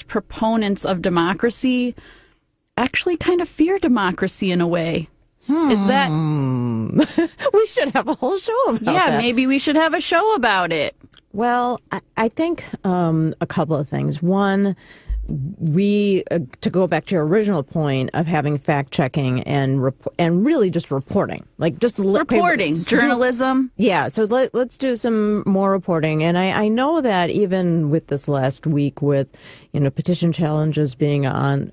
proponents of democracy actually kind of fear democracy in a way. Is that... We should have a whole show about that. Yeah, maybe we should have a show about it. Well, I think a couple of things. One, to go back to your original point of having fact checking and really just reporting, like just reporting, journalism. Yeah, so let's do some more reporting. And I know that even with this last week, with petition challenges being on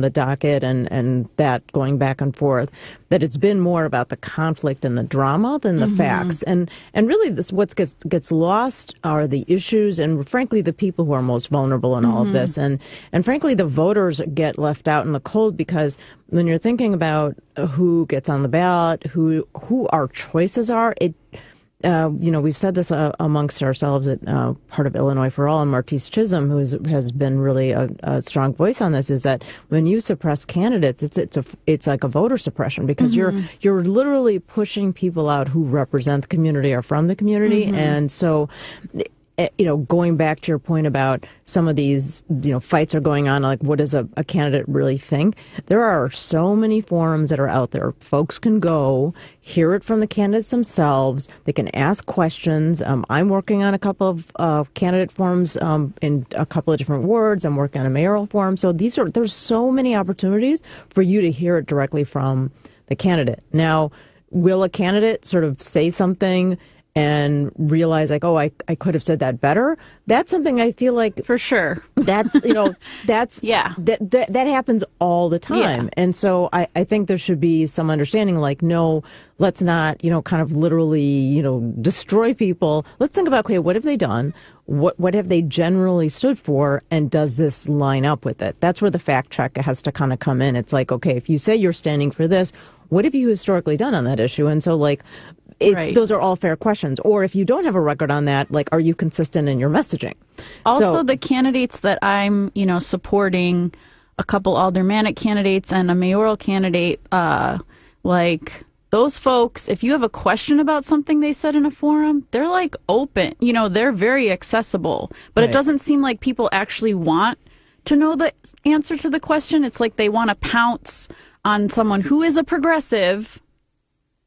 the docket and that going back and forth, that it's been more about the conflict and the drama than the facts. And really, what gets lost are the issues and, frankly, the people who are most vulnerable in all of this. And frankly, the voters get left out in the cold, because when you're thinking about who gets on the ballot, who our choices are, we've said this amongst ourselves at part of Illinois for All, and Martise Chisholm, who has been really a strong voice on this, is that when you suppress candidates, it's like a voter suppression, because you're literally pushing people out who represent the community or from the community, and so. Going back to your point about some of these, fights are going on, like what does a candidate really think? There are so many forums that are out there. Folks can go hear it from the candidates themselves. They can ask questions. I'm working on a couple of candidate forums in a couple of different wards. I'm working on a mayoral forum. So there's so many opportunities for you to hear it directly from the candidate. Now, will a candidate sort of say something and realize like, oh, I could have said that better? That's something I feel like for sure. That happens all the time. Yeah. And so I think there should be some understanding, like, no, let's not, kind of literally, destroy people. Let's think about, okay, what have they done? What have they generally stood for? And does this line up with it? That's where the fact check has to kind of come in. It's like, okay, if you say you're standing for this, what have you historically done on that issue? And so, like, those are all fair questions. Or if you don't have a record on that, like, are you consistent in your messaging? Also, the candidates that I'm, supporting, a couple aldermanic candidates and a mayoral candidate, like, those folks, if you have a question about something they said in a forum, they're, like, open. They're very accessible. But It doesn't seem like people actually want to know the answer to the question. It's like they want to pounce on someone who is a progressive.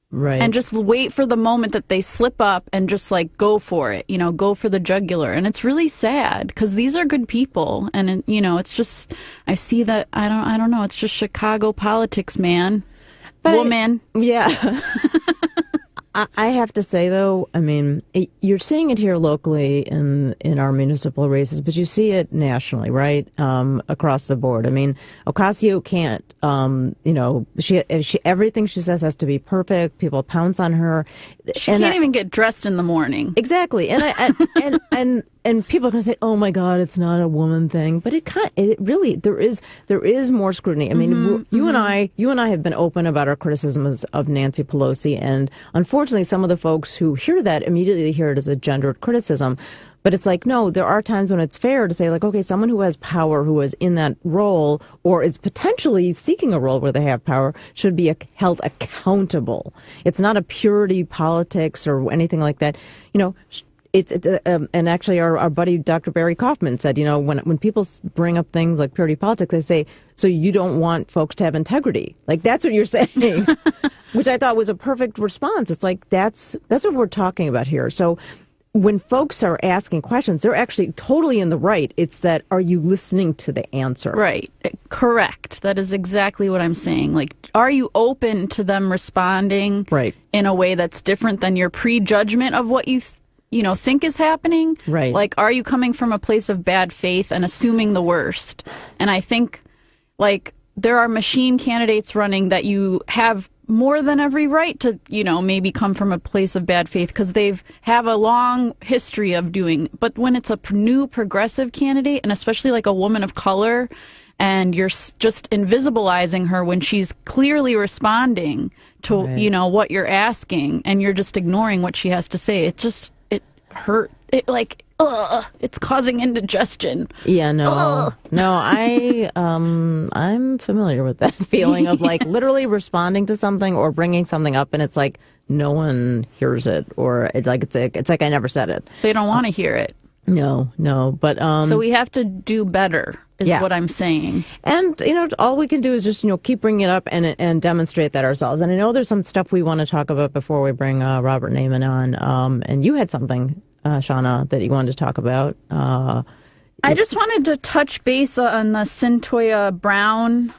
Right. And just wait for the moment that they slip up and just like go for it, go for the jugular. And it's really sad because these are good people. And, it's just, I see that, I don't know, it's just Chicago politics, man. Woman. Yeah. I have to say, though, I mean, you're seeing it here locally in our municipal races, but you see it nationally, right? Across the board. I mean, Ocasio can't, she everything she says has to be perfect. People pounce on her. She can't even get dressed in the morning. Exactly. And people can say, "Oh my God, it's not a woman thing," but it really there is more scrutiny. I mean, you and I have been open about our criticisms of Nancy Pelosi, and unfortunately, some of the folks who hear that immediately hear it as a gendered criticism. But it's like, no, there are times when it's fair to say, like, okay, someone who has power, who is in that role, or is potentially seeking a role where they have power, should be held accountable. It's not a purity politics or anything like that. And actually our buddy Dr. Barry Kaufman said, when people bring up things like purity politics, they say, so you don't want folks to have integrity. Like, that's what you're saying, which I thought was a perfect response. It's like, that's what we're talking about here. So when folks are asking questions, they're actually totally in the right. It's that, are you listening to the answer? Right. Correct. That is exactly what I'm saying. Like, are you open to them responding in a way that's different than your prejudgment of what you think is happening? Right. Like, are you coming from a place of bad faith and assuming the worst? And I think, like, there are machine candidates running that you have more than every right to, maybe come from a place of bad faith because have a long history of doing. But when it's a new progressive candidate, and especially like a woman of color, and you're just invisibilizing her when she's clearly responding to, what you're asking, and you're just ignoring what she has to say, it hurt. It's causing indigestion. Yeah, no, I'm familiar with that feeling of like literally responding to something or bringing something up, and it's like no one hears it, or it's like I never said it. They don't want to hear it. No. But So we have to do better, is Yeah. what I'm saying. and all we can do is just keep bringing it up and demonstrate that ourselves. And I know there's some stuff we want to talk about before we bring Robert Naiman on. And you had something, Shauna, that you wanted to talk about. I just wanted to touch base on the Cyntoia Brown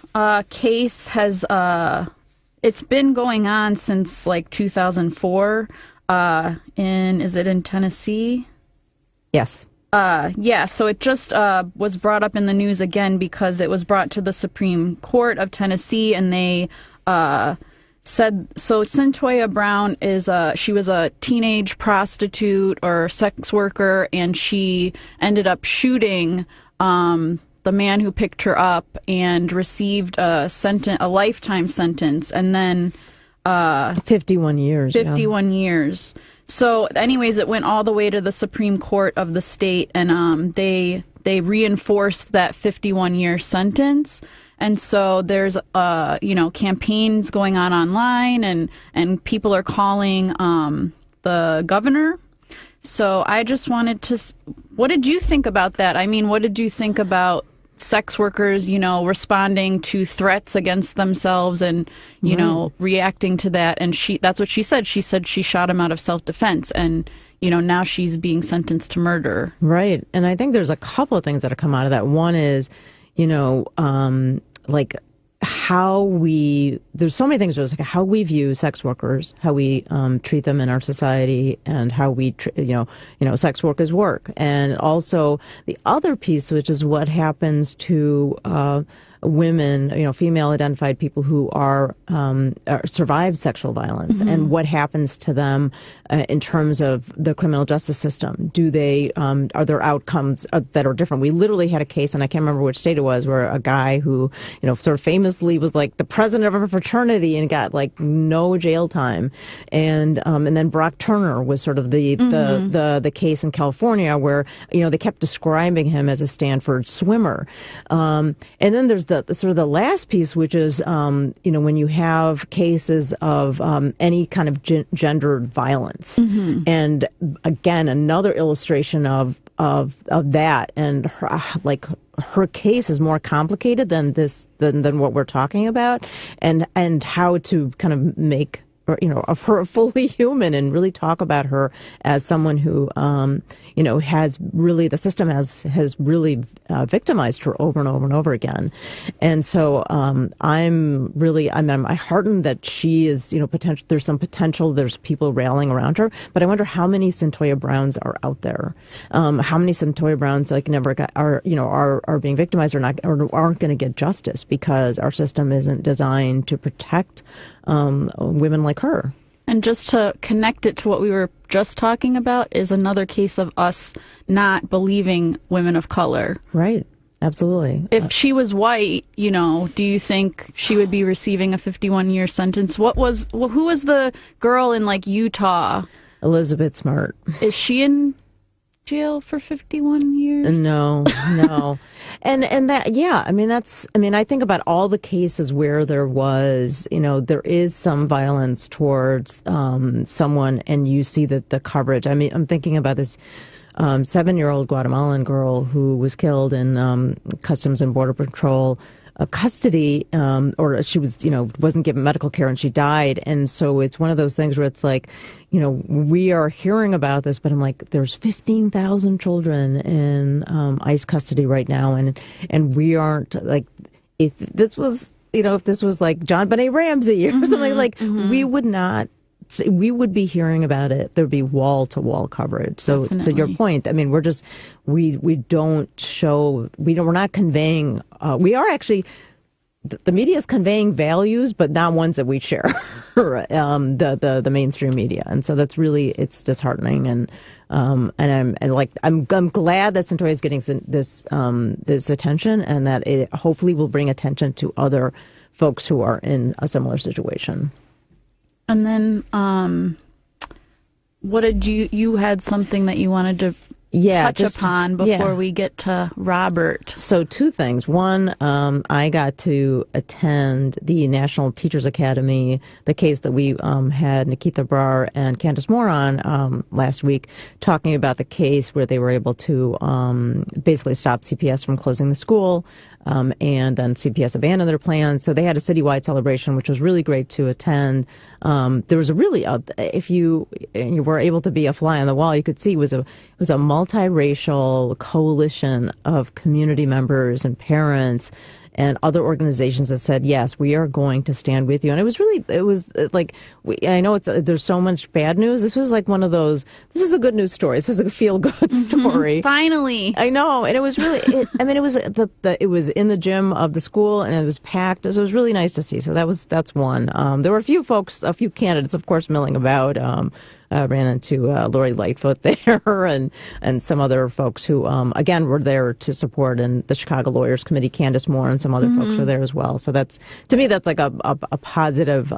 case. It's been going on since like 2004. Is it in Tennessee? Yes. Yeah, so it just was brought up in the news again because it was brought to the Supreme Court of Tennessee, and they said, so Cyntoia Brown she was a teenage prostitute or sex worker, and she ended up shooting the man who picked her up and received a lifetime sentence, and then 51 years. 51 years. So anyways, it went all the way to the Supreme Court of the state, and they reinforced that 51-year sentence. And so there's campaigns going on online, and people are calling the governor. So I just wanted to, what did you think about that? I mean, what did you think about sex workers, responding to threats against themselves and, reacting to that? And that's what she said. She said she shot him out of self-defense, and, now she's being sentenced to murder. Right. And I think there's a couple of things that have come out of that. One is, like there's so many things, like how we view sex workers, how we treat them in our society, and how we, sex workers work. And also the other piece, which is what happens to women, female identified people who are survive sexual violence, and what happens to them in terms of the criminal justice system. Do they are there outcomes that are different? We literally had a case, and I can't remember which state it was, where a guy who sort of famously was like the president of a fraternity and got like no jail time, and then Brock Turner was sort of the case in California where they kept describing him as a Stanford swimmer, and then there's the sort of the last piece, which is when you have cases of any kind of gendered violence, and again another illustration of that, and her case is more complicated than what we're talking about, and how to kind of make of her fully human and really talk about her as someone who, has really, the system has really victimized her over and over and over again. And so I'm heartened that she is, there's some potential, there's people rallying around her, but I wonder how many Cyntoia Browns are out there. How many Cyntoia Browns are being victimized or aren't going to get justice because our system isn't designed to protect women like her. And just to connect it to what we were just talking about is another case of us not believing women of color. Right. Absolutely. If she was white, do you think she would be receiving a 51-year sentence? Who was the girl in Utah? Elizabeth Smart. Is she in jail for 51 years? No. And that, yeah, I think about all the cases where there was, there is some violence towards someone, and you see that the coverage. I'm thinking about this 7-year-old Guatemalan girl who was killed in Customs and Border Patrol custody, or she was, wasn't given medical care, and she died. And so it's one of those things where it's like, we are hearing about this, but I'm like, there's 15,000 children in ICE custody right now, and we aren't, like, if this was like John Benet Ramsey or something, we would be hearing about it. There'd be wall-to-wall coverage. So Definitely. To your point, we're not conveying, we are actually, the media is conveying values, but not ones that we share, the mainstream media. And so that's really, it's disheartening. And I'm glad that Cyntoia is getting this attention, and that it hopefully will bring attention to other folks who are in a similar situation. And then, what did you had something that you wanted to touch upon before we get to Robert? So 2 things. One, I got to attend the National Teachers Academy, the case that we had Nikita Brar and Candace Moore on last week, talking about the case where they were able to basically stop CPS from closing the school, and then CPS abandoned their plans. So they had a citywide celebration, which was really great to attend. There was a really, if you were able to be a fly on the wall, you could see it was a multiracial coalition of community members and parents and other organizations that said, yes, we are going to stand with you. And it was like, I know there's so much bad news. This was like one of those, this is a good news story. This is a feel-good story. Finally. I know. And it was really, it was in the gym of the school and it was packed. So it was really nice to see. So that's one. There were a few candidates, of course, milling about. Ran into Lori Lightfoot there and some other folks who, again, were there to support, and the Chicago Lawyers Committee, Candace Moore, and some other folks were there as well. So to me, that's like a positive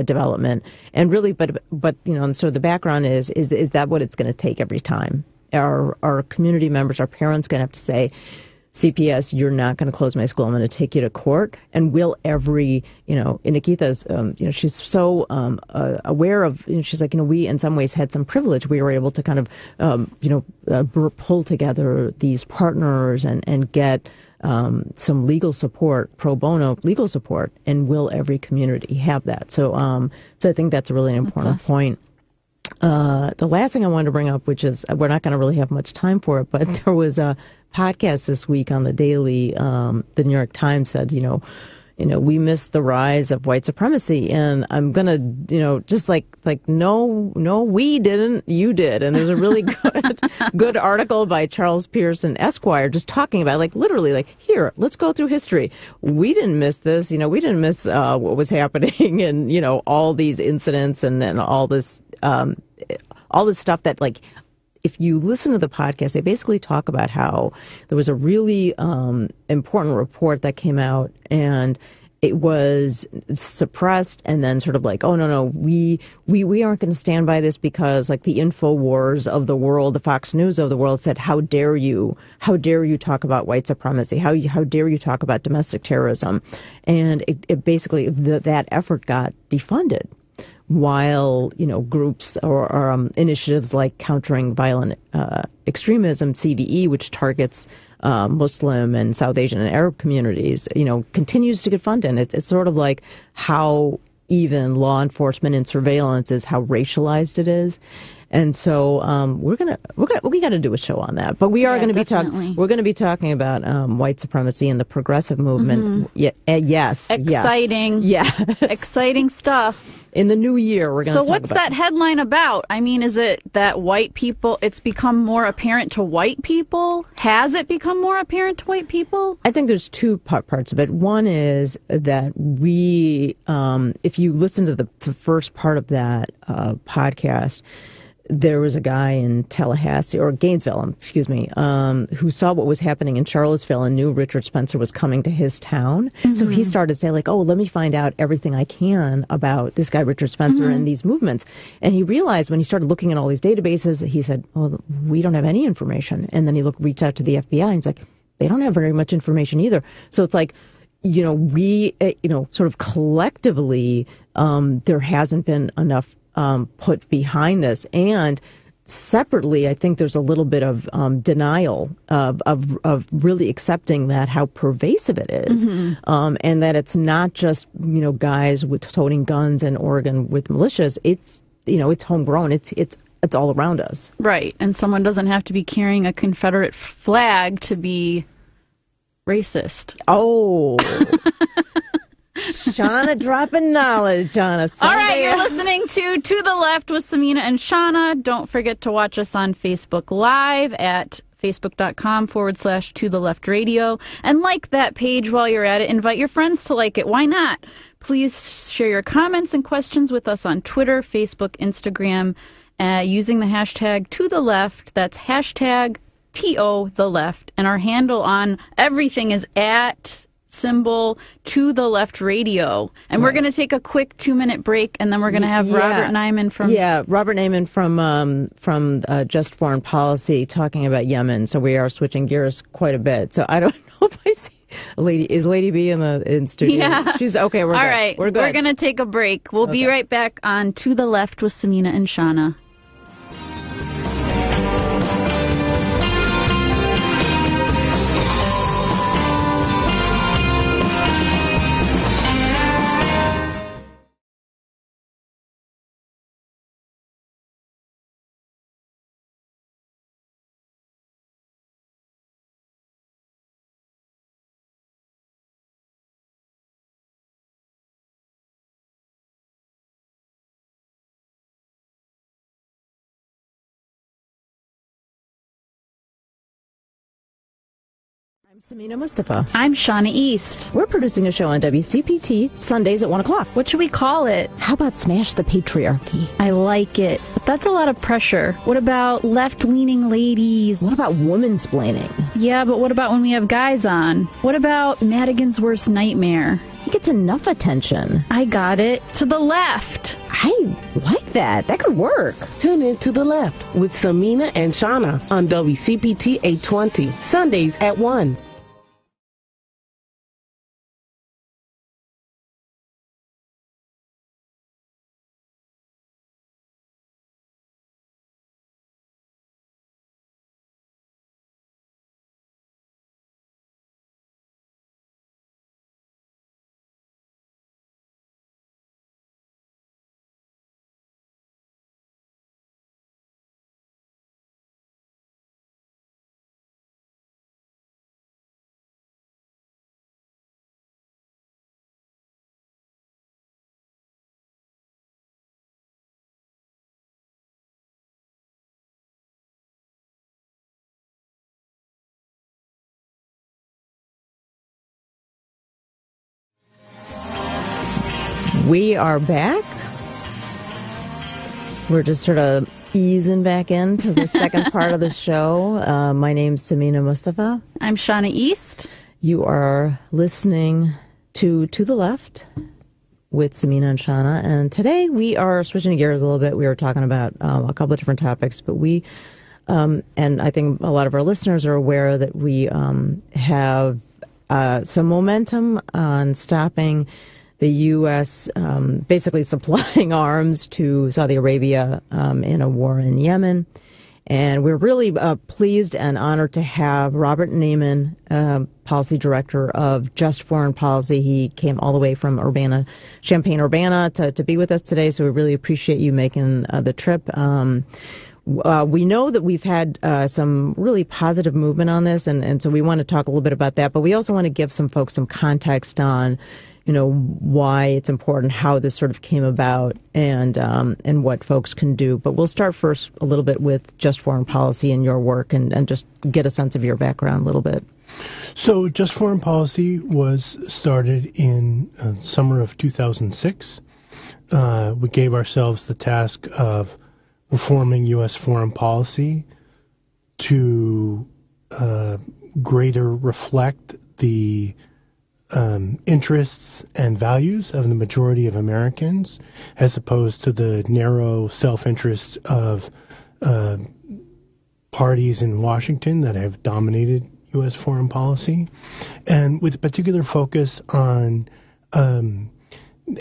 development. And really, but and so the background is that what it's going to take every time? Our community members, our parents, going to have to say, CPS, you're not going to close my school. I'm going to take you to court. And will every, Nikita's, she's so aware of, she's like, we in some ways had some privilege. We were able to kind of, pull together these partners and get some legal support, pro bono legal support. And will every community have that? So I think that's a really important point. The last thing I wanted to bring up, which is we're not going to really have much time for it, but there was a podcast this week on the Daily. The New York Times said, we missed the rise of white supremacy, and I'm gonna, just like no, we didn't, you did. And there's a really good article by Charles Pearson Esquire just talking about literally here, let's go through history. We didn't miss this, we didn't miss what was happening, and all these incidents and all this stuff that if you listen to the podcast, they basically talk about how there was a really important report that came out and it was suppressed and then sort of oh, no, we aren't going to stand by this because the InfoWars of the world, the Fox News of the world said, how dare you talk about white supremacy? How dare you talk about domestic terrorism? And it basically, that effort got defunded. While, groups or initiatives like Countering Violent Extremism, CVE, which targets Muslim and South Asian and Arab communities, continues to get funded. It's sort of like how even law enforcement and surveillance is, how racialized it is. And so we got to do a show on that. But we are going to be talking. We're going to be talking about white supremacy and the progressive movement. Mm-hmm. Yes, exciting. Yes. Exciting stuff. In the new year, we're going to talk about. So what's that headline about? I mean, is it that white people, it's become more apparent to white people? Has it become more apparent to white people? I think there's two parts of it. One is that we, if you listen to the first part of that podcast, there was a guy in Tallahassee, or Gainesville, excuse me, who saw what was happening in Charlottesville and knew Richard Spencer was coming to his town. Mm-hmm. So he started saying let me find out everything I can about this guy, Richard Spencer, and these movements. And he realized when he started looking at all these databases, he said, well, we don't have any information. And then he reached out to the FBI and he's like, they don't have very much information either. So it's we, sort of collectively, there hasn't been enough put behind this. And separately, I think there's a little bit of denial of really accepting that, how pervasive it is. Mm-hmm. And that it's not just, guys with toting guns in Oregon with militias. It's, it's homegrown. It's all around us. Right. And someone doesn't have to be carrying a Confederate flag to be racist. Oh. Shauna dropping knowledge on us. All right, you're listening to the Left with Samina and Shauna. Don't forget to watch us on Facebook Live at facebook.com/To the Left Radio. And like that page while you're at it. Invite your friends to like it. Why not? Please share your comments and questions with us on Twitter, Facebook, Instagram, using the hashtag To the Left. That's hashtag TO the Left. And our handle on everything is at symbol To the Left Radio. And we're going to take a quick 2-minute break, and then we're going to have Robert Naiman from... Yeah, Robert Naiman from Just Foreign Policy talking about Yemen. So we are switching gears quite a bit. So I don't know if I see... Is Lady B in studio? Yeah. She's okay. All right. We're good. We're going to take a break. We'll be right back on To the Left with Samina and Shauna. I'm Samina Mustafa. I'm Shauna East. We're producing a show on WCPT Sundays at 1 o'clock. What should we call it? How about Smash the Patriarchy? I like it, but that's a lot of pressure. What about left-leaning ladies? What about womansplaining? Yeah, but what about when we have guys on? What about Madigan's Worst Nightmare? He gets enough attention. I got it. To the Left. I like that. That could work. Tune in To the Left with Samina and Shauna on WCPT 820, Sundays at 1. We are back. We're just sort of easing back into the second part of the show. My name's Samina Mustafa. I'm Shauna East. You are listening to the Left with Samina and Shauna. And today we are switching gears a little bit. We were talking about a couple of different topics, but we, and I think a lot of our listeners are aware that we have some momentum on stopping the U.S. Basically supplying arms to Saudi Arabia in a war in Yemen. And we're really pleased and honored to have Robert Naiman, Policy Director of Just Foreign Policy. He came all the way from Champaign-Urbana to be with us today, so we really appreciate you making the trip. We know that we've had some really positive movement on this, and so we want to talk a little bit about that, but we also want to give some folks some context on why it's important, how this sort of came about, and what folks can do. But we'll start first a little bit with Just Foreign Policy and your work, and just get a sense of your background a little bit. So Just Foreign Policy was started in summer of 2006. We gave ourselves the task of reforming U.S. foreign policy to greater reflect the interests and values of the majority of Americans, as opposed to the narrow self-interests of parties in Washington that have dominated U.S. foreign policy, and with a particular focus on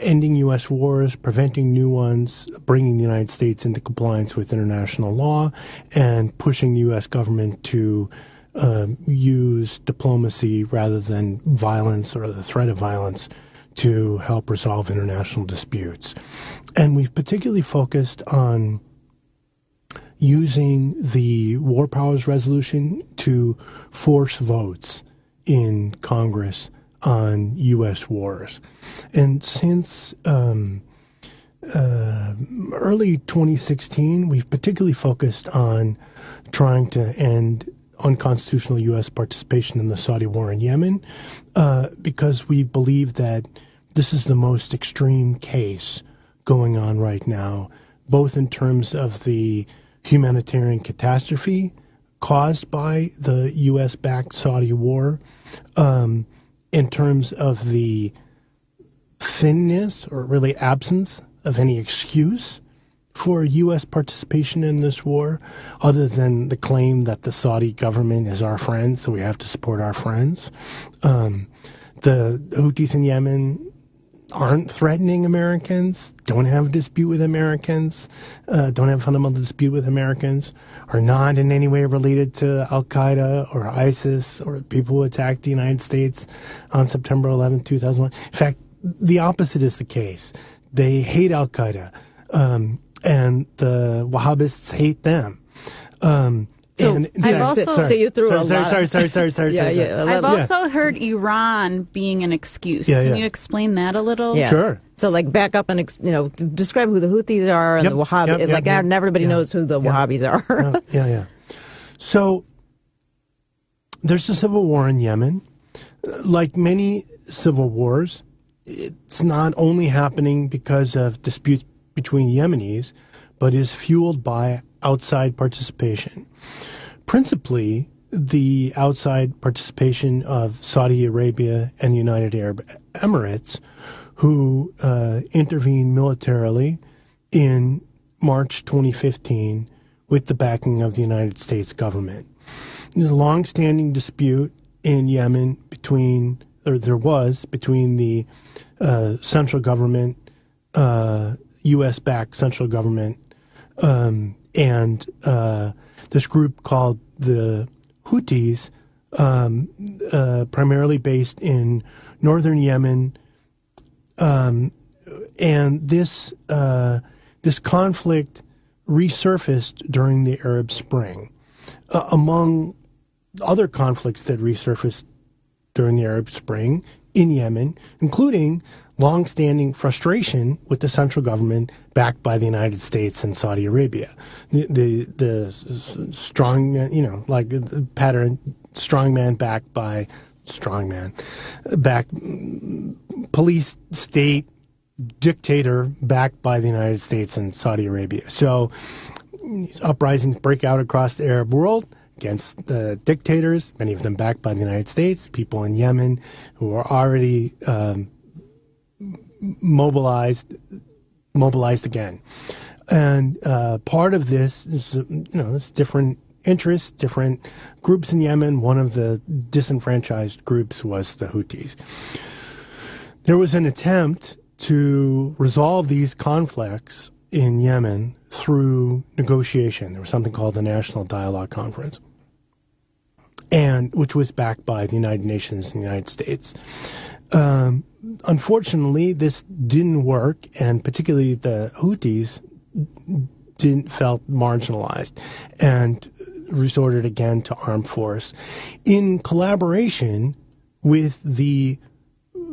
ending U.S. wars, preventing new ones, bringing the United States into compliance with international law, and pushing the U.S. government to use diplomacy rather than violence or the threat of violence to help resolve international disputes. And we've particularly focused on using the War Powers Resolution to force votes in Congress on U.S. wars. And since early 2016, we've particularly focused on trying to end unconstitutional U.S. participation in the Saudi war in Yemen, because we believe that this is the most extreme case going on right now, both in terms of the humanitarian catastrophe caused by the U.S.-backed Saudi war, in terms of the thinness or really absence of any excuse for U.S. participation in this war, other than the claim that the Saudi government is our friend, so we have to support our friends. The Houthis in Yemen aren't threatening Americans, don't have a dispute with Americans, don't have a fundamental dispute with Americans, are not in any way related to Al-Qaeda or ISIS or people who attacked the United States on September 11, 2001. In fact, the opposite is the case. They hate Al-Qaeda, and the Wahhabists hate them. So you threw a lot. Sorry. I've also heard Iran being an excuse. Can you explain that a little? Yeah. Sure. So, like, back up and describe who the Houthis are and the Wahhabis. Everybody knows who the Wahhabis are. So, there's a civil war in Yemen. Like many civil wars, it's not only happening because of disputes between Yemenis, but is fueled by outside participation. Principally, the outside participation of Saudi Arabia and the United Arab Emirates, who intervened militarily in March 2015 with the backing of the United States government. There's a long-standing dispute in Yemen between the central government, U.S.-backed central government, and this group called the Houthis, primarily based in northern Yemen, and this conflict resurfaced during the Arab Spring. Among other conflicts that resurfaced during the Arab Spring in Yemen, including long-standing frustration with the central government backed by the United States and Saudi Arabia. The strong, like the pattern, strongman backed by strongman, police state dictator backed by the United States and Saudi Arabia. So uprisings break out across the Arab world against the dictators, many of them backed by the United States, people in Yemen who are already mobilized again. And part of this is, there's different interests, different groups in Yemen. One of the disenfranchised groups was the Houthis. There was an attempt to resolve these conflicts in Yemen through negotiation. There was something called the National Dialogue Conference, and which was backed by the United Nations and the United States. Unfortunately, this didn't work, and particularly the Houthis felt marginalized and resorted again to armed force in collaboration with the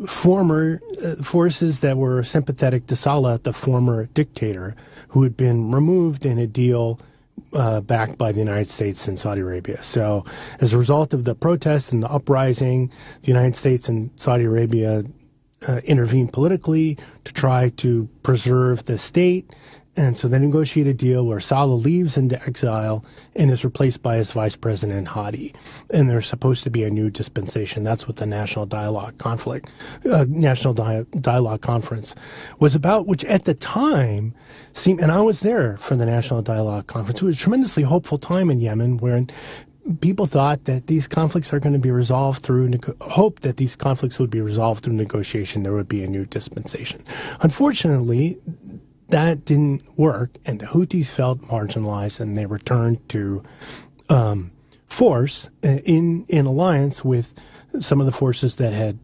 former forces that were sympathetic to Saleh, the former dictator, who had been removed in a deal backed by the United States and Saudi Arabia. So as a result of the protests and the uprising, the United States and Saudi Arabia intervened politically to try to preserve the state. And so they negotiate a deal where Saleh leaves into exile and is replaced by his vice president, Hadi. And there's supposed to be a new dispensation. That's what the National Dialogue Conference was about, which at the time seemed, and I was there for the National Dialogue Conference. It was a tremendously hopeful time in Yemen where people thought that these conflicts are going to be resolved through, hope that these conflicts would be resolved through negotiation. There would be a new dispensation. Unfortunately, that didn't work, and the Houthis felt marginalized, and they returned to force in alliance with some of the forces that had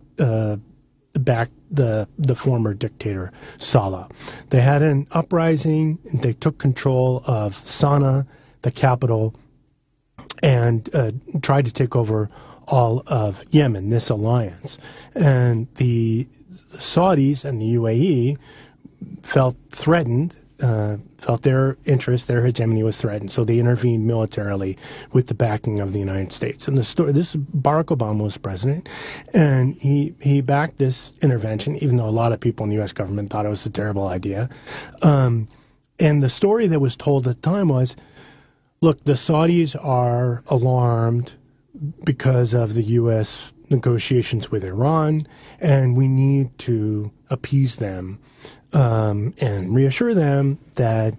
backed the former dictator Saleh. They had an uprising. They took control of Sana'a, the capital, and tried to take over all of Yemen, this alliance. And the Saudis and the UAE felt threatened, felt their interest, their hegemony was threatened, so they intervened militarily with the backing of the United States. And this Barack Obama was president, and he backed this intervention, even though a lot of people in the U.S. government thought it was a terrible idea. And the story that was told at the time was, look, the Saudis are alarmed because of the U.S. negotiations with Iran, and we need to appease them and reassure them that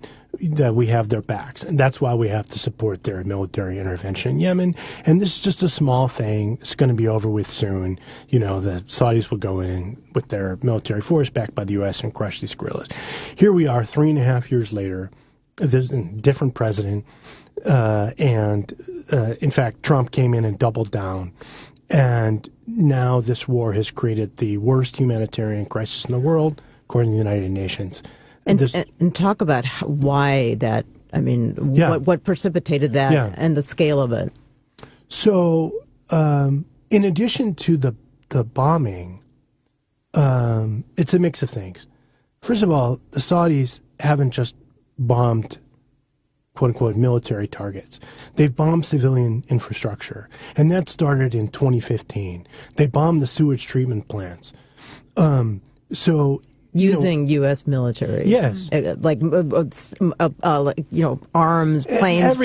we have their backs. And that's why we have to support their military intervention in Yemen. And this is just a small thing. It's going to be over with soon. The Saudis will go in with their military force backed by the U.S. and crush these guerrillas. Here we are 3.5 years later. There's a different president. In fact, Trump came in and doubled down. And now this war has created the worst humanitarian crisis in the world, according to the United Nations. And talk about why that, what precipitated that and the scale of it. So, in addition to the bombing, it's a mix of things. First of all, the Saudis haven't just bombed quote-unquote military targets. They've bombed civilian infrastructure, and that started in 2015. They bombed the sewage treatment plants. Using U.S. military, yes, arms, planes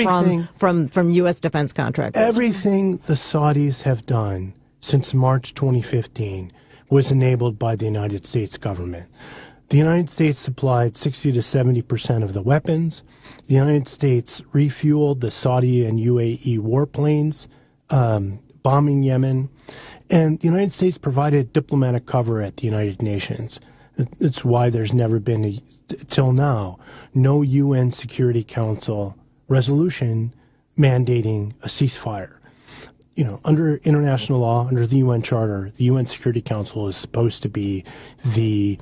from U.S. defense contractors. Everything the Saudis have done since March 2015 was enabled by the United States government. The United States supplied 60 to 70% of the weapons. The United States refueled the Saudi and UAE warplanes bombing Yemen, and the United States provided diplomatic cover at the United Nations. It's why there's never been, till now, no UN Security Council resolution mandating a ceasefire. Under international law, under the UN Charter, the UN Security Council is supposed to be the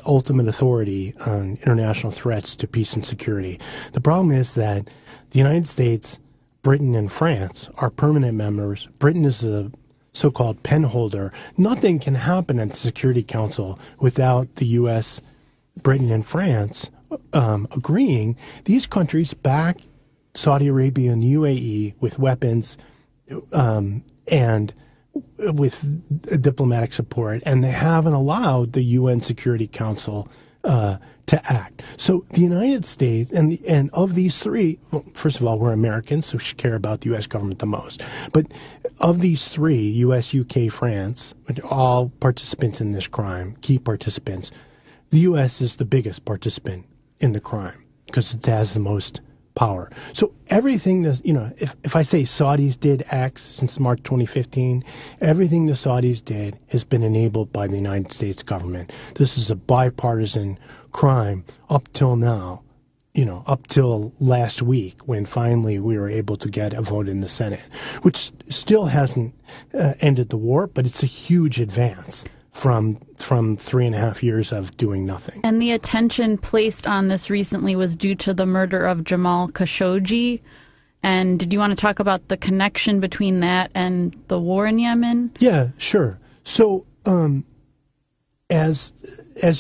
ultimate authority on international threats to peace and security. The problem is that the United States, Britain, and France are permanent members. Britain is a so-called pen holder. Nothing can happen at the Security Council without the U.S., Britain, and France agreeing. These countries back Saudi Arabia and the UAE with weapons and with diplomatic support, and they haven't allowed the UN Security Council to act. So the United States, and of these three, well, first of all, we're Americans, so we should care about the U.S. government the most. But of these three, U.S., UK, France, all participants in this crime, key participants, the U.S. is the biggest participant in the crime because it has the most power. So everything that, if I say Saudis did X since March 2015, everything the Saudis did has been enabled by the United States government. This is a bipartisan crime up till now, up till last week when finally we were able to get a vote in the Senate, which still hasn't ended the war, but it's a huge advance from 3.5 years of doing nothing. And the attention placed on this recently was due to the murder of Jamal Khashoggi. And did you want to talk about the connection between that and the war in Yemen? Yeah, sure. So, as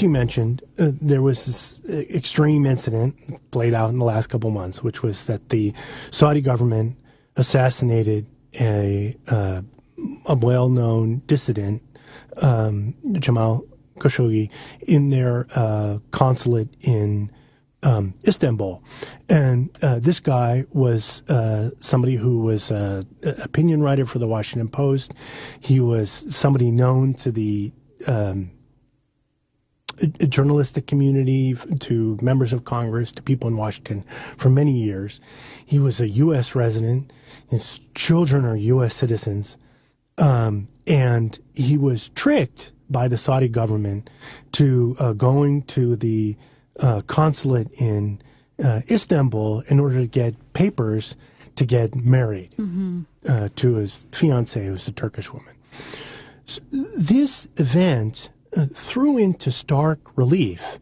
you mentioned, there was this extreme incident played out in the last couple months, which was that the Saudi government assassinated a well-known dissident, Jamal Khashoggi, in their consulate in Istanbul. And this guy was somebody who was an opinion writer for the Washington Post. He was somebody known to the journalistic community, to members of Congress, to people in Washington for many years. He was a U.S. resident. His children are U.S. citizens. And he was tricked by the Saudi government to going to the consulate in Istanbul in order to get papers to get married to his fiancée, who's a Turkish woman. So this event threw into stark relief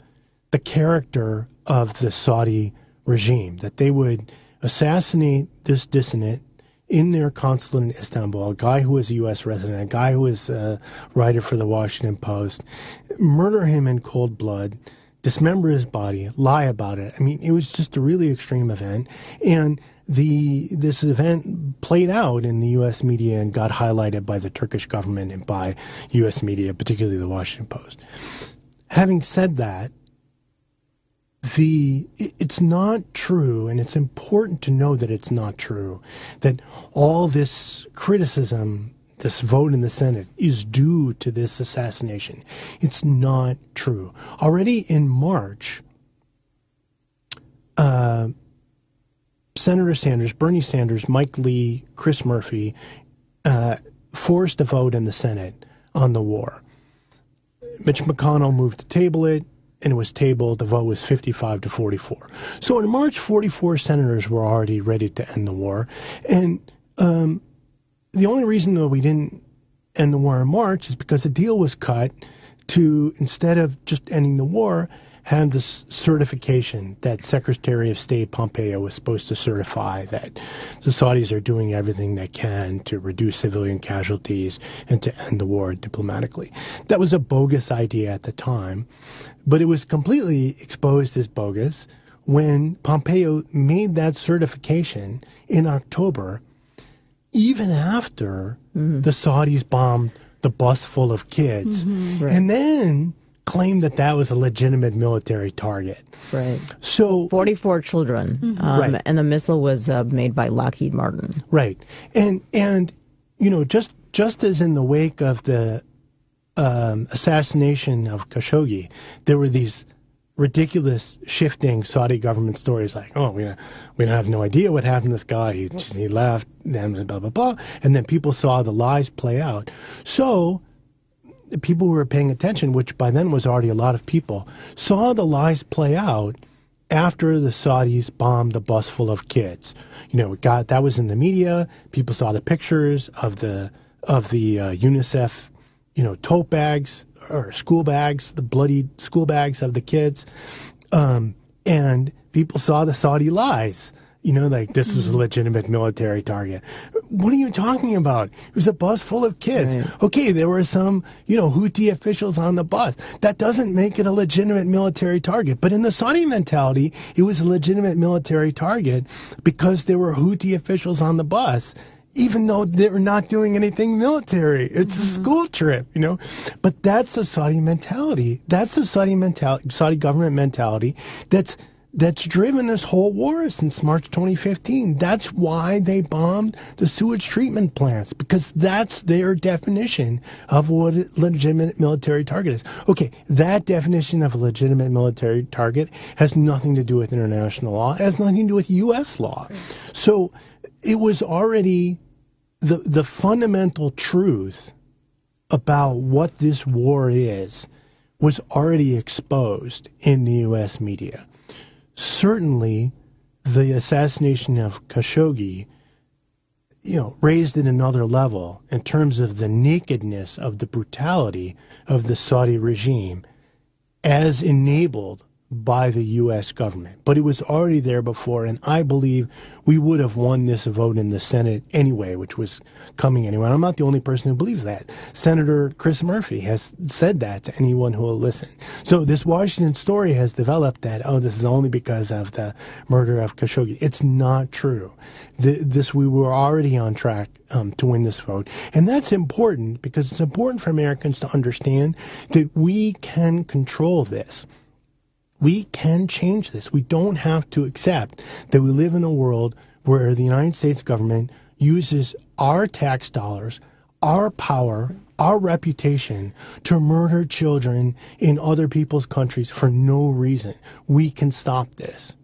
the character of the Saudi regime, that they would assassinate this dissident in their consulate in Istanbul, a guy who was a U.S. resident, a guy who was a writer for the Washington Post, murder him in cold blood, dismember his body, lie about it. I mean, it was just a really extreme event. And this event played out in the U.S. media and got highlighted by the Turkish government and by U.S. media, particularly the Washington Post. Having said that, it's not true, and it's important to know that it's not true, that all this criticism this vote in the Senate is due to this assassination. It's not true. Already in March, Senator Sanders, Bernie Sanders, Mike Lee, Chris Murphy forced a vote in the Senate on the war. Mitch McConnell moved to table it, and it was tabled. The vote was 55-44. So in March, 44 senators were already ready to end the war. And the only reason that we didn't end the war in March is because the deal was cut to, instead of just ending the war, have this certification that Secretary of State Pompeo was supposed to certify that the Saudis are doing everything they can to reduce civilian casualties and to end the war diplomatically. That was a bogus idea at the time, but it was completely exposed as bogus when Pompeo made that certification in October, even after the Saudis bombed the bus full of kids, right. and then claimed that that was a legitimate military target. Right. So 44 children, Right. and the missile was made by Lockheed Martin. Right. And you know, just as in the wake of the assassination of Khashoggi, there were these ridiculous shifting Saudi government stories like, oh, we don't have no idea what happened to this guy. He left, and blah, blah, blah. And then people saw the lies play out. So the people who were paying attention, which by then was already a lot of people, saw the lies play out after the Saudis bombed the bus full of kids. You know, that was in the media. People saw the pictures of the UNICEF, you know, tote bags or school bags, the bloody school bags of the kids, and people saw the Saudi lies. You know, like this was a legitimate military target. What are you talking about? It was a bus full of kids. Right. Okay, there were some, you know, Houthi officials on the bus. That doesn't make it a legitimate military target. But in the Saudi mentality, it was a legitimate military target because there were Houthi officials on the bus, even though they were not doing anything military. It's a school trip, you know. But that's the Saudi mentality. That's the Saudi government mentality that's driven this whole war since March 2015. That's why they bombed the sewage treatment plants, because that's their definition of what a legitimate military target is. Okay, that definition of a legitimate military target has nothing to do with international law. It has nothing to do with U.S. law. So it was already the fundamental truth about what this war is was already exposed in the U.S. media. Certainly, the assassination of Khashoggi, you know, raised it another level in terms of the nakedness of the brutality of the Saudi regime as enabled by the U.S. government. But it was already there before, and I believe we would have won this vote in the Senate anyway, which was coming anyway. And I'm not the only person who believes that. Senator Chris Murphy has said that to anyone who will listen. So this Washington story has developed that, oh, this is only because of the murder of Khashoggi. It's not true. We were already on track to win this vote. And that's important because it's important for Americans to understand that we can control this. We can change this. We don't have to accept that we live in a world where the United States government uses our tax dollars, our power, our reputation to murder children in other people's countries for no reason. We can stop this.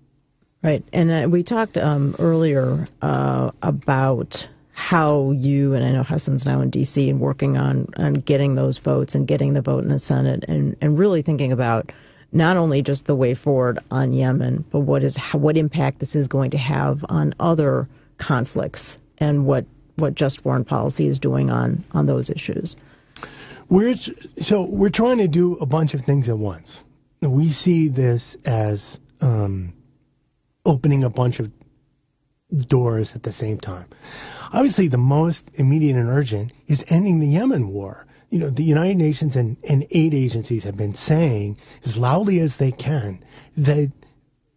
Right. And we talked earlier about how you, and I know Hassan's now in D.C. and working on getting those votes and getting the vote in the Senate and really thinking about not only just the way forward on Yemen, but what impact this is going to have on other conflicts and what just foreign policy is doing on those issues. We're trying to do a bunch of things at once. We see this as opening a bunch of doors at the same time. Obviously, the most immediate and urgent is ending the Yemen war. You know, the United Nations and aid agencies have been saying as loudly as they can that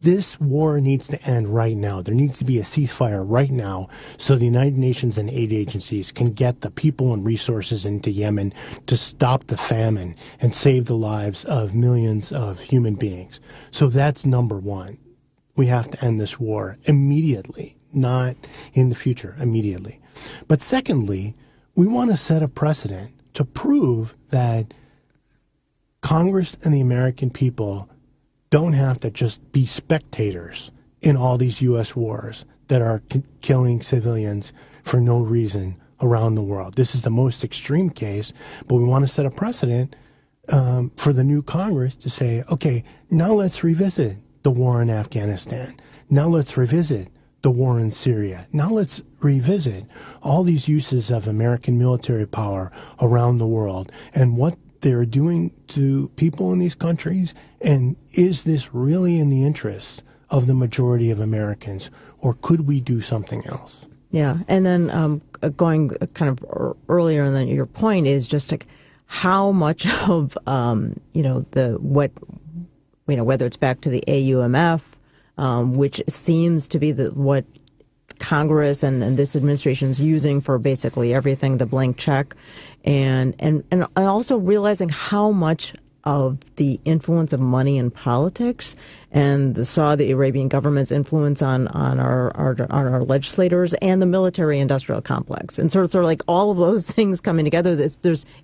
this war needs to end right now. There needs to be a ceasefire right now so the United Nations and aid agencies can get the people and resources into Yemen to stop the famine and save the lives of millions of human beings. So that's number one. We have to end this war immediately, not in the future, immediately. But secondly, We want to set a precedent to prove that Congress and the American people don't have to just be spectators in all these U.S. wars that are killing civilians for no reason around the world. This is the most extreme case, but we want to set a precedent for the new Congress to say, okay, now let's revisit the war in Afghanistan. Now let's revisit the war in Syria. Now let's revisit all these uses of American military power around the world and what they're doing to people in these countries. And is this really in the interest of the majority of Americans, or could we do something else? Yeah, and then going kind of earlier, and then your point is just like how much of whether it's back to the AUMF, which seems to be what Congress and this administration is using for basically everything, the blank check, and also realizing how much of the influence of money in politics and the Saudi Arabian government's influence on our legislators and the military-industrial complex, and sort of like all of those things coming together. It's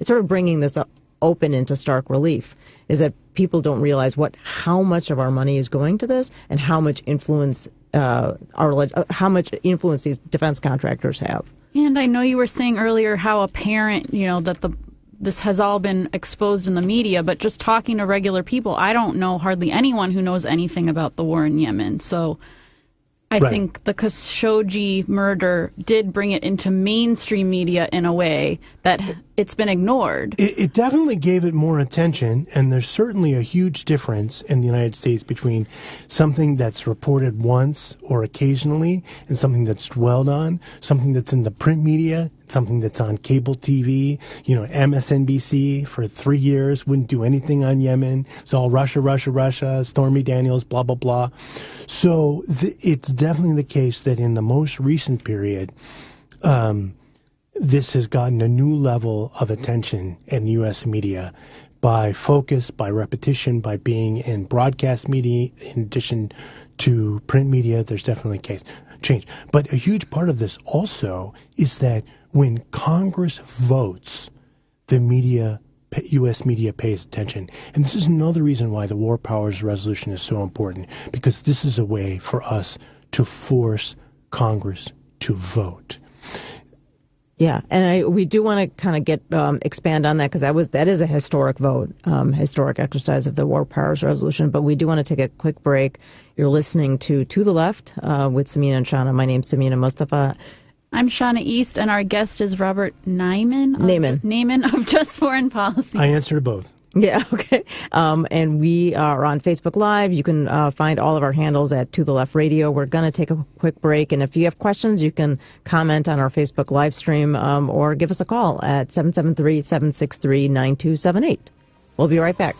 sort of bringing this up, open into stark relief, is that people don't realize how much of our money is going to this and how much influence these defense contractors have. And I know you were saying earlier how apparent, that this has all been exposed in the media, but just talking to regular people, I don't know hardly anyone who knows anything about the war in Yemen. So I think the Khashoggi murder did bring it into mainstream media in a way that it's been ignored. It definitely gave it more attention, and there's certainly a huge difference in the United States between something that's reported once or occasionally and something that's dwelled on, something that's in the print media, something that's on cable TV. MSNBC for 3 years wouldn't do anything on Yemen. It's all Russia, Russia, Russia, Stormy Daniels, blah, blah, blah. So it's definitely the case that in the most recent period, this has gotten a new level of attention in the U.S. media by focus, by repetition, by being in broadcast media in addition to print media. There's definitely a case change. But a huge part of this also is that when Congress votes, the media, U.S. media pays attention. And this is another reason why the War Powers Resolution is so important, because this is a way for us to force Congress to vote. Yeah, and we do want to kind of get expand on that, because that is a historic vote, historic exercise of the War Powers Resolution. But we do want to take a quick break. You're listening to the Left with Samina and Shauna. My name's Samina Mustafa. I'm Shauna East, and our guest is Robert Naiman of Just Foreign Policy. I answer to both. Yeah, okay. And we are on Facebook Live. You can find all of our handles at To The Left Radio. We're going to take a quick break, and if you have questions, you can comment on our Facebook live stream or give us a call at 773-763-9278. We'll be right back.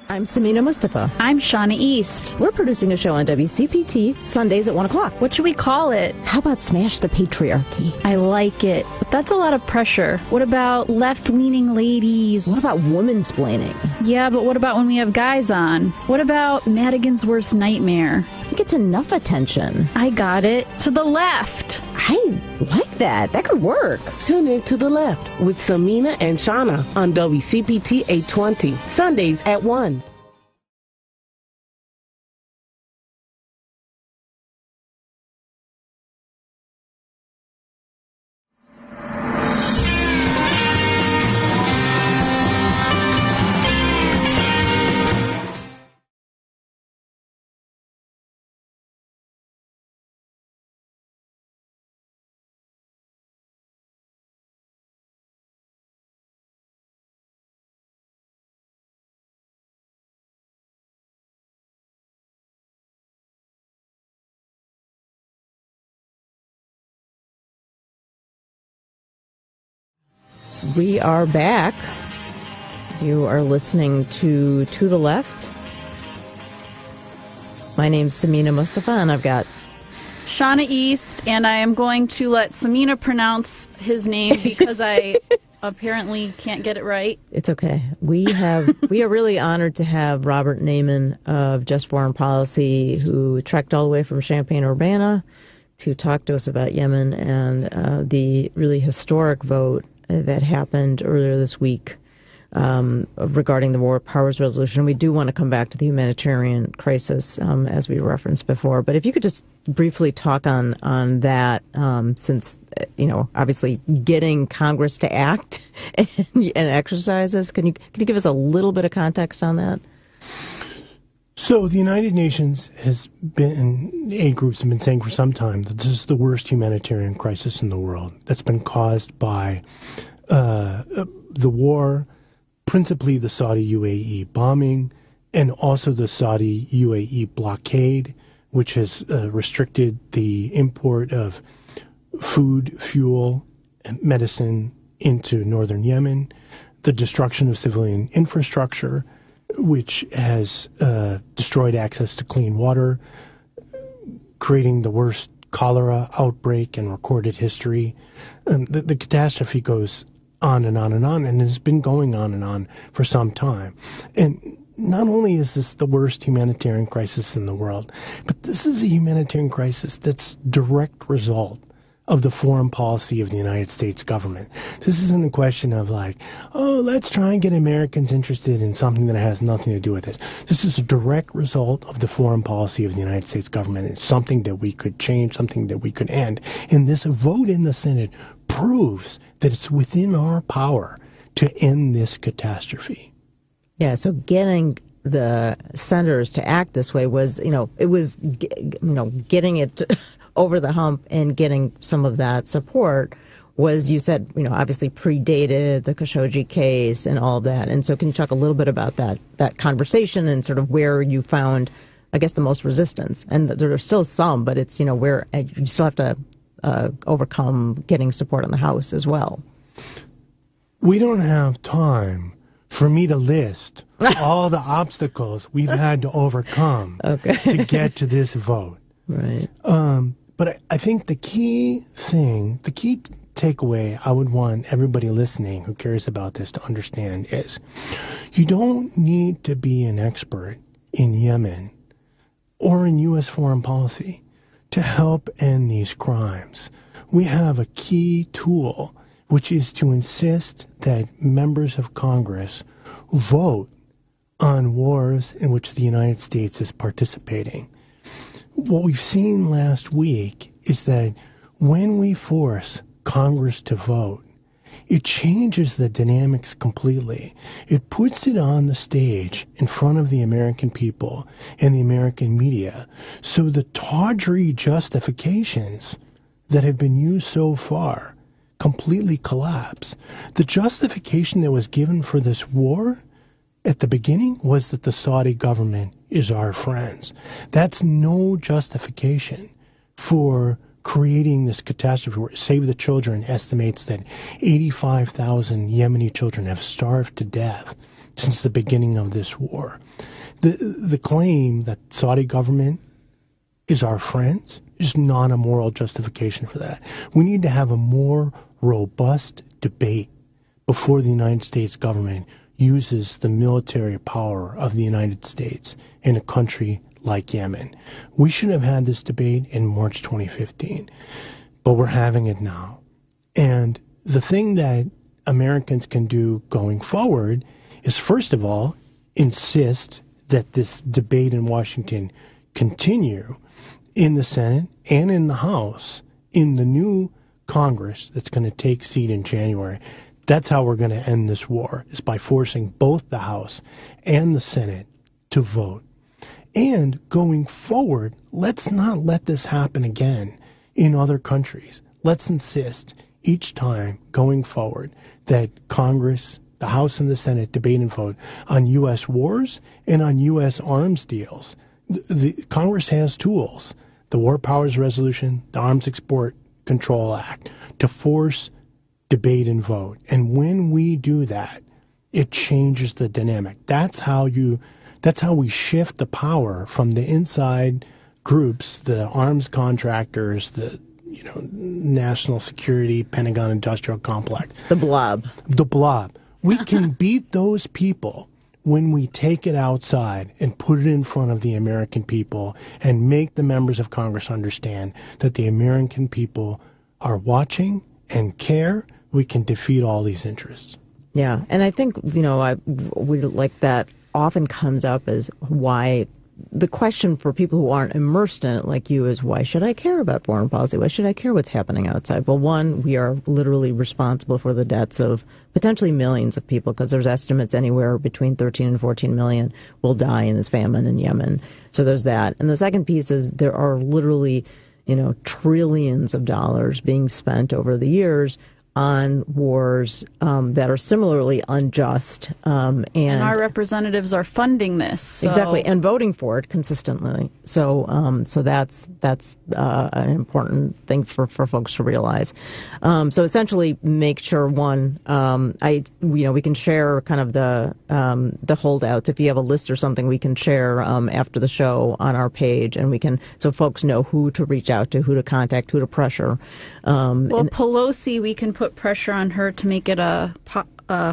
I'm Samina Mustafa. I'm Shauna East. We're producing a show on WCPT Sundays at 1 o'clock. What should we call it? How about Smash the Patriarchy? I like it, but that's a lot of pressure. What about left-leaning ladies? What about womansplaining? Yeah, but what about when we have guys on? What about Madigan's worst nightmare? I think it's enough attention. I got it. To the left. I like that. That could work. Tune in To The Left with Samina and Shauna on WCPT 820, Sundays at 1. We are back. You are listening to the Left. My name's Samina Mustafa, and I've got Shauna East, and I am going to let Samina pronounce his name because I apparently can't get it right. It's okay. We are really honored to have Robert Naiman of Just Foreign Policy, who trekked all the way from Champaign-Urbana to talk to us about Yemen and the really historic vote that happened earlier this week regarding the War Powers Resolution. We do want to come back to the humanitarian crisis, as we referenced before. But if you could just briefly talk on that, since, obviously getting Congress to act and exercise this, can you give us a little bit of context on that? So the United Nations has been, aid groups have been saying for some time that this is the worst humanitarian crisis in the world that's been caused by the war, principally the Saudi UAE bombing, and also the Saudi UAE blockade, which has restricted the import of food, fuel, and medicine into northern Yemen, the destruction of civilian infrastructure, which has destroyed access to clean water, creating the worst cholera outbreak in recorded history. The catastrophe goes on and on and on, and it's been going on and on for some time. And not only is this the worst humanitarian crisis in the world, but this is a humanitarian crisis that's direct result of the foreign policy of the United States government. This isn't a question of let's try and get Americans interested in something that has nothing to do with this. This is a direct result of the foreign policy of the United States government. It's something that we could change, something that we could end. And this vote in the Senate proves that it's within our power to end this catastrophe. Yeah, so getting the senators to act this way was, getting it over the hump and getting some of that support was, you said, obviously predated the Khashoggi case and all that. And so can you talk a little bit about that conversation and sort of where you found, I guess, the most resistance? And there are still some, but it's, where you still have to overcome getting support in the House as well. We don't have time for me to list all the obstacles we've had to overcome to get to this vote. Right. But I think the key takeaway I would want everybody listening who cares about this to understand is you don't need to be an expert in Yemen or in U.S. foreign policy to help end these crimes. We have a key tool, which is to insist that members of Congress vote on wars in which the United States is participating. What we've seen last week is that when we force Congress to vote, it changes the dynamics completely. It puts it on the stage in front of the American people and the American media. So the tawdry justifications that have been used so far completely collapse. The justification that was given for this war at the beginning was that the Saudi government is our friends. That's no justification for creating this catastrophe where Save the Children estimates that 85,000 Yemeni children have starved to death since the beginning of this war. The claim that Saudi government is our friends is not a moral justification for that. We need to have a more robust debate before the United States government uses the military power of the United States in a country like Yemen. We should have had this debate in March 2015, but we're having it now. And the thing that Americans can do going forward is, first of all, insist that this debate in Washington continue in the Senate and in the House in the new Congress that's going to take seat in January. That's how we're going to end this war, is by forcing both the House and the Senate to vote. And going forward, let's not let this happen again in other countries. Let's insist each time going forward that Congress, the House and the Senate debate and vote on U.S. wars and on U.S. arms deals. The Congress has tools, the War Powers Resolution, the Arms Export Control Act, to force debate and vote. And when we do that, it changes the dynamic. That's how we shift the power from the inside groups, the arms contractors, the national security, Pentagon industrial complex. The blob. The blob. We can beat those people when we take it outside and put it in front of the American people and make the members of Congress understand that the American people are watching and care. We can defeat all these interests. Yeah, and I think, we like that often comes up as why the question for people who aren't immersed in it like you is, why should I care about foreign policy? Why should I care what's happening outside? Well, one, we are literally responsible for the deaths of potentially millions of people, because there's estimates anywhere between 13 and 14 million will die in this famine in Yemen. So there's that. And the second piece is there are literally, trillions of dollars being spent over the years on wars that are similarly unjust. And our representatives are funding this. So. Exactly, and voting for it consistently. So that's an important thing for folks to realize. So essentially, make sure, one, we can share kind of the holdouts. If you have a list or something, we can share after the show on our page, and so folks know who to reach out to, who to contact, who to pressure. Pelosi, we can put pressure on her to make it a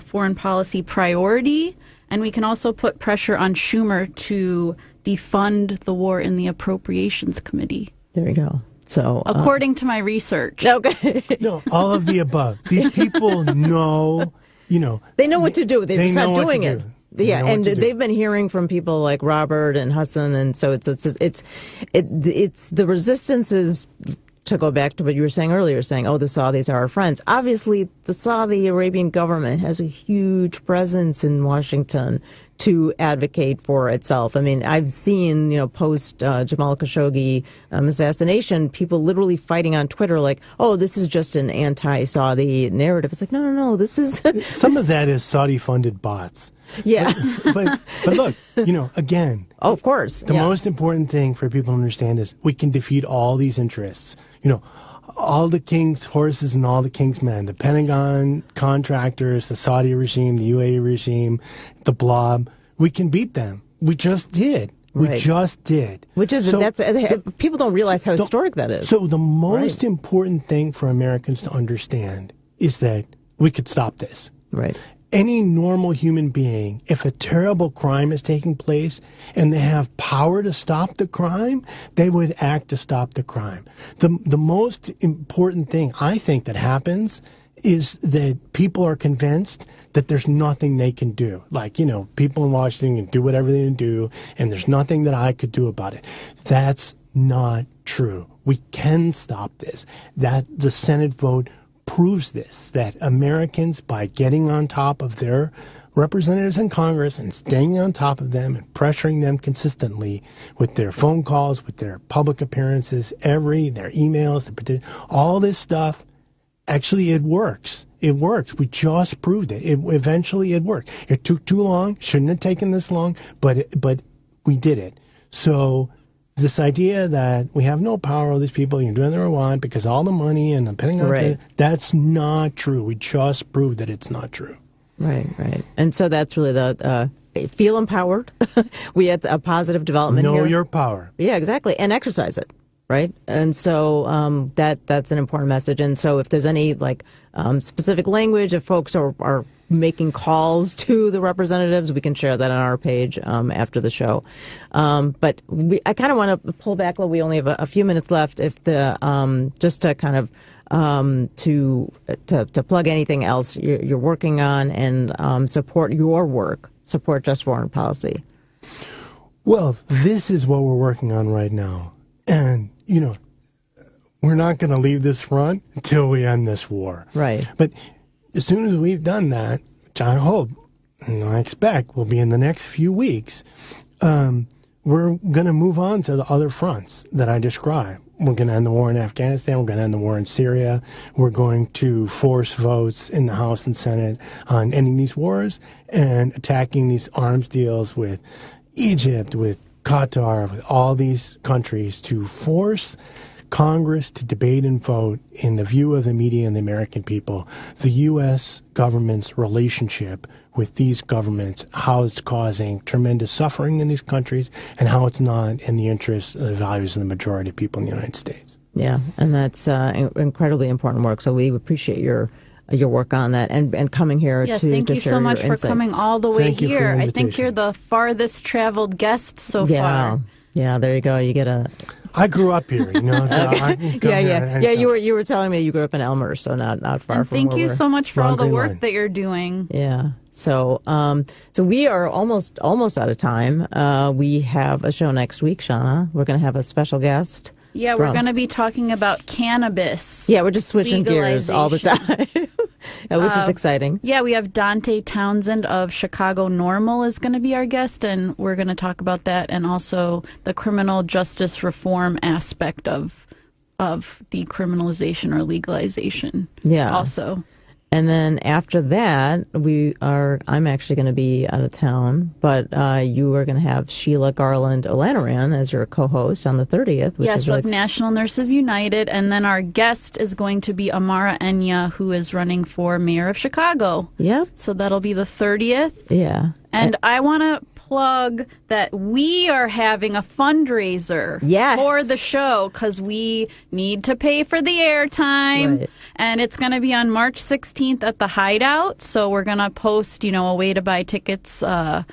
foreign policy priority, and we can also put pressure on Schumer to defund the war in the Appropriations Committee. There you go. So, according to my research. Okay. No, all of the above. These people know, they know what to do. They're just not doing it. Yeah, and they've been hearing from people like Robert and Hassan, and so it's the resistance is, to go back to what you were saying earlier, saying, the Saudis are our friends. Obviously, the Saudi Arabian government has a huge presence in Washington to advocate for itself. I mean, I've seen, post Jamal Khashoggi assassination, people literally fighting on Twitter like, this is just an anti-Saudi narrative. It's like, no, this is... Some of that is Saudi-funded bots. Yeah. But look, again... Oh, of course. The most important thing for people to understand is we can defeat all these interests. All the king's horses and all the king's men, the Pentagon contractors, the Saudi regime, the UAE regime, the blob, we can beat them. We just did. Right. We just did. Which is, people don't realize how historic that is. So the most important thing for Americans to understand is that we could stop this. Right. Any normal human being, if a terrible crime is taking place and they have power to stop the crime, they would act to stop the crime. The most important thing I think that happens is that people are convinced that there's nothing they can do. Like, people in Washington can do whatever they can do, and there's nothing that I could do about it. That's not true. We can stop this. That the Senate vote proves this, that Americans, by getting on top of their representatives in Congress and staying on top of them and pressuring them consistently with their phone calls, with their public appearances, their emails, all this stuff, actually it works. It works. We just proved it. Eventually it worked. It took too long. Shouldn't have taken this long, but we did it. So this idea that we have no power over these people, you can do whatever we want because all the money and the Pentagon, that's not true. We just proved that it's not true. Right. And so that's really the feel empowered. We had a positive development here. Know your power. Yeah, exactly. And exercise it. Right. And so that's an important message. And so if there's any specific language, if folks are making calls to the representatives, we can share that on our page after the show. But I kind of want to pull back. We only have a few minutes left. If just to kind of to plug anything else you're working on and support your work, support Just Foreign Policy. Well, this is what we're working on right now. And, we're not going to leave this front until we end this war. Right. But as soon as we've done that, which I hope and I expect will be in the next few weeks, we're going to move on to the other fronts that I described. We're going to end the war in Afghanistan. We're going to end the war in Syria. We're going to force votes in the House and Senate on ending these wars and attacking these arms deals with Egypt, with Qatar, with all these countries to force Congress to debate and vote, in the view of the media and the American people, the U.S. government's relationship with these governments, how it's causing tremendous suffering in these countries, and how it's not in the interests of the values of the majority of people in the United States. Yeah, and that's incredibly important work. So we appreciate your work on that and coming here to share your insight. Thank you so much for coming all the way Thank you for here. the I think you're the farthest traveled guest so far. Yeah, there you go. You get a. I grew up here, you know. So I can come here. You were telling me you grew up in Elmer, so not far and from. Thank you so much for all the work line. that you're doing. Yeah. So we are almost out of time. We have a show next week, Shauna. We're going to have a special guest. Yeah, we're going to be talking about cannabis. Yeah, we're just switching gears all the time, which is exciting. Yeah, we have Dante Townsend of Chicago NORML is going to be our guest, and we're going to talk about that and also the criminal justice reform aspect of decriminalization or legalization. Yeah. Also. And then after that, I'm actually going to be out of town, but you are going to have Sheila Garland O'Lanaran as your co-host on the 30th. Which is like National Nurses United. And then our guest is going to be Amara Enya, who is running for mayor of Chicago. Yeah. So that'll be the 30th. Yeah. And I want to plug that we are having a fundraiser for the show because we need to pay for the airtime. Right. And it's going to be on March 16th at the Hideout. So we're going to post, a way to buy tickets, and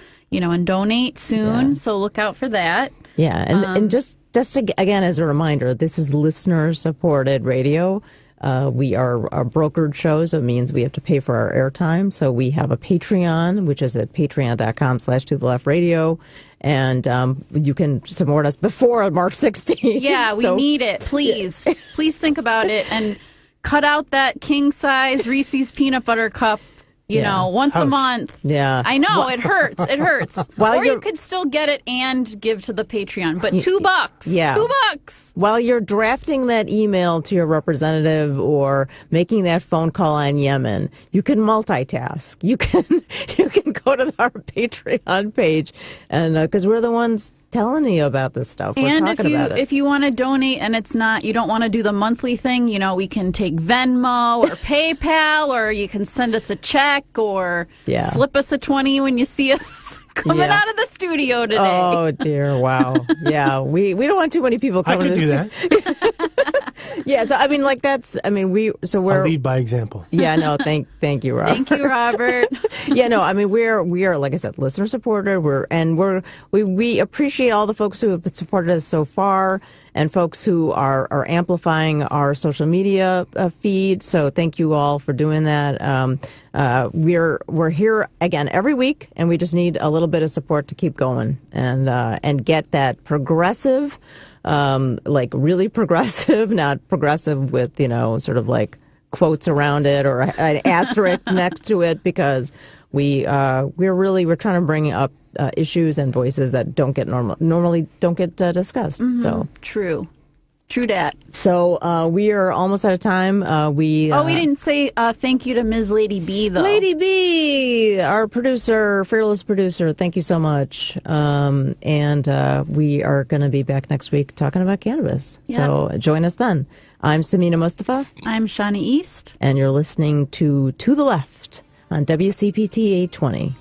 donate soon. Yeah. So look out for that. Yeah. And just again, as a reminder, this is listener-supported radio. We are a brokered show, so it means we have to pay for our airtime. So we have a Patreon, which is at patreon.com/ToTheLeftRadio. And you can support us before March 16th. Yeah, we need it. Please. Please think about it. And cut out that king-size Reese's peanut butter cup. Once a month. Yeah. I know, it hurts. It hurts. Or you could still get it and give to the Patreon. But $2. Yeah. $2. While you're drafting that email to your representative or making that phone call on Yemen, you can multitask. You can go to our Patreon page, and because we're the ones telling you about this stuff. We're talking about it. If you want to donate and you don't want to do the monthly thing, we can take Venmo or PayPal, or you can send us a check or slip us a 20 when you see us coming out of the studio today. Oh dear! Wow. Yeah, we don't want too many people coming. I can do that. Yeah. So I mean, we're I'll lead by example. Yeah. No. Thank you, Robert. Thank you, Robert. Yeah. No. I mean, we are like I said, listener supported. We appreciate all the folks who have supported us so far, and folks who are amplifying our social media feed. So thank you all for doing that. We're here again every week, and we just need a little bit of support to keep going and get that progressive, really progressive, not progressive with sort of like quotes around it or an asterisk next to it, because we're trying to bring up issues and voices that normally don't get discussed. Mm-hmm. So true dat. So we are almost out of time. We didn't say thank you to Ms. Lady B, though. Lady B, our producer, fearless producer. Thank you so much. And we are going to be back next week talking about cannabis. Yeah. So join us then. I'm Samina Mustafa. I'm Shauna East. And you're listening to the Left on WCPT 820.